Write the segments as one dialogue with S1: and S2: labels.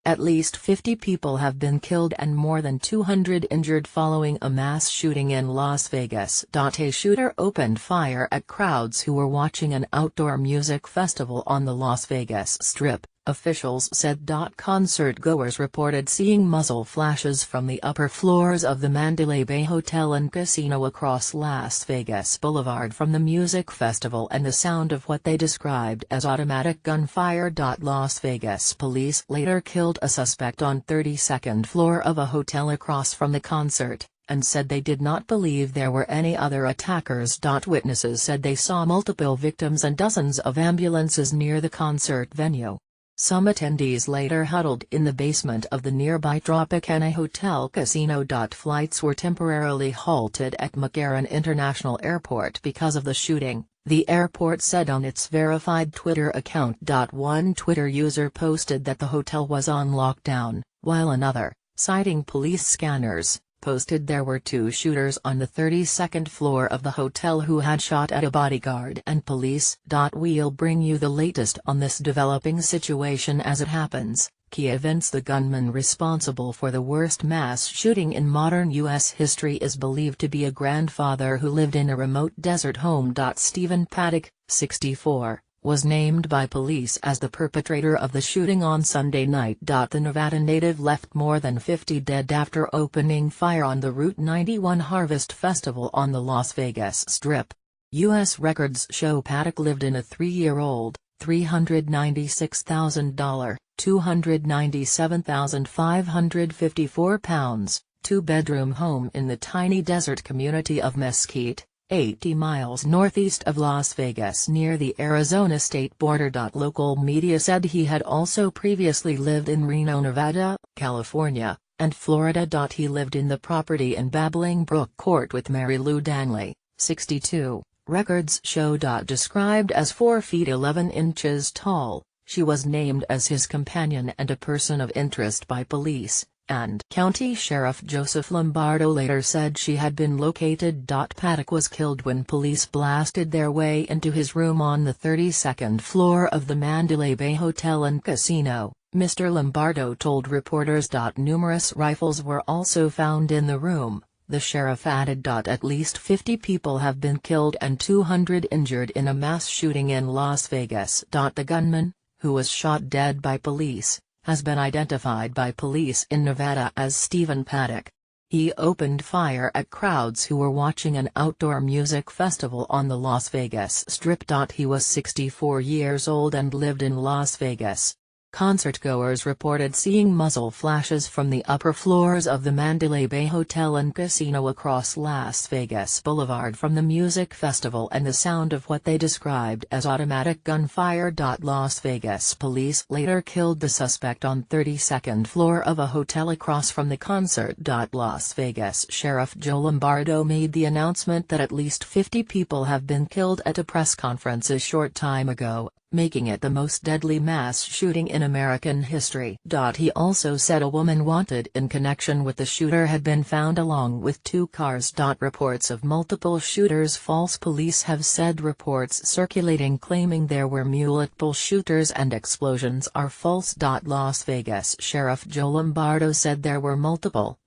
S1: At least 50 people have been killed and more than 200 injured following a mass shooting in Las Vegas. A shooter opened fire at crowds who were watching an outdoor music festival on the Las Vegas Strip, officials said. Concert-goers reported seeing muzzle flashes from the upper floors of the Mandalay Bay Hotel and Casino across Las Vegas Boulevard from the music festival and the sound of what they described as automatic gunfire. Las Vegas police later killed a suspect on 32nd floor of a hotel across from the concert, and said they did not believe there were any other attackers. Witnesses said they saw multiple victims and dozens of ambulances near the concert venue. Some attendees later huddled in the basement of the nearby Tropicana Hotel Casino. Flights were temporarily halted at McCarran International Airport because of the shooting, the airport said on its verified Twitter account. One Twitter user posted that the hotel was on lockdown, while another, citing police scanners, posted there were 2 shooters on the 32nd floor of the hotel who had shot at a bodyguard and police. We'll bring you the latest on this developing situation as it happens. Key events. The gunman responsible for the worst mass shooting in modern U.S. history is believed to be a grandfather who lived in a remote desert home. Stephen Paddock, 64, was named by police as the perpetrator of the shooting on Sunday night. The Nevada native left more than 50 dead after opening fire on the Route 91 Harvest Festival on the Las Vegas Strip. U.S. records show Paddock lived in a 3-year-old, $396,000, 297,554 pounds, 2-bedroom home in the tiny desert community of Mesquite, 80 miles northeast of Las Vegas near the Arizona state border. Local media said he had also previously lived in Reno, Nevada, California, and Florida. He lived in the property in Babbling Brook Court with Mary Lou Danley, 62, records show. Described as 4 feet 11 inches tall, she was named as his companion and a person of interest by police, and County Sheriff Joseph Lombardo later said she had been located. Paddock was killed when police blasted their way into his room on the 32nd floor of the Mandalay Bay Hotel and Casino, Mr. Lombardo told reporters. Numerous rifles were also found in the room, the sheriff added. At least 50 people have been killed and 200 injured in a mass shooting in Las Vegas. The gunman, who was shot dead by police, has been identified by police in Nevada as Stephen Paddock. He opened fire at crowds who were watching an outdoor music festival on the Las Vegas Strip. He was 64 years old and lived in Las Vegas. Concertgoers reported seeing muzzle flashes from the upper floors of the Mandalay Bay Hotel and Casino across Las Vegas Boulevard from the music festival and the sound of what they described as automatic gunfire. Las Vegas police later killed the suspect on 32nd floor of a hotel across from the concert. Las Vegas Sheriff Joe Lombardo made the announcement that at least 50 people have been killed at a press conference a short time ago, making it the most deadly mass shooting in American history. He also said a woman wanted in connection with the shooter had been found along with 2 cars. Reports of multiple shooters false. Police have said reports circulating claiming there were multiple shooters and explosions are false. Las Vegas Sheriff Joe Lombardo said there were multiple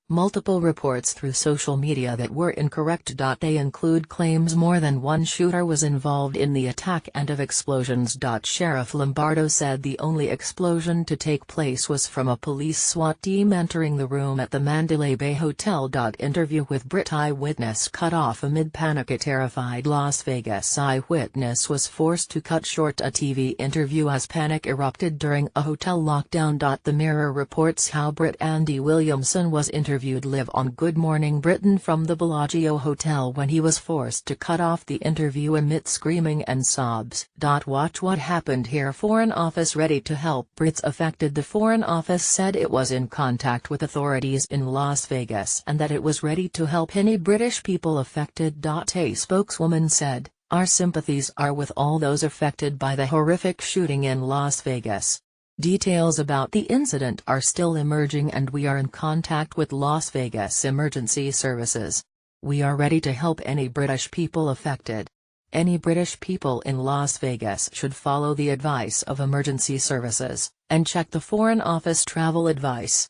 S1: reports through social media that were incorrect. They include claims more than one shooter was involved in the attack and of explosions. Sheriff Lombardo said the only explosion to take place was from a police SWAT team entering the room at the Mandalay Bay Hotel. Interview with Brit eyewitness cut off amid panic. A terrified Las Vegas eyewitness was forced to cut short a TV interview as panic erupted during a hotel lockdown. The Mirror reports how Brit Andy Williamson was interviewed live on Good Morning Britain from the Bellagio Hotel when he was forced to cut off the interview amid screaming and sobs. Watch what happened here. Foreign Office ready to help Brits affected. The Foreign Office said it was in contact with authorities in Las Vegas and that it was ready to help any British people affected. A spokeswoman said, "Our sympathies are with all those affected by the horrific shooting in Las Vegas. Details about the incident are still emerging and we are in contact with Las Vegas Emergency Services. We are ready to help any British people affected." Any British people in Las Vegas should follow the advice of emergency services, and check the Foreign Office travel advice.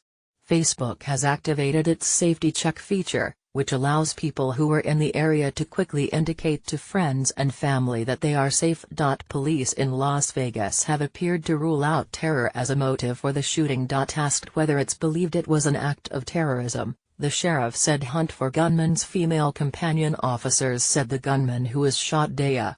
S1: Facebook has activated its Safety Check feature, which allows people who are in the area to quickly indicate to friends and family that they are safe. Police in Las Vegas have appeared to rule out terror as a motive for the shooting. Asked whether it's believed it was an act of terrorism, the sheriff said hunt for gunman's female companion. Officers said the gunman who was shot Daya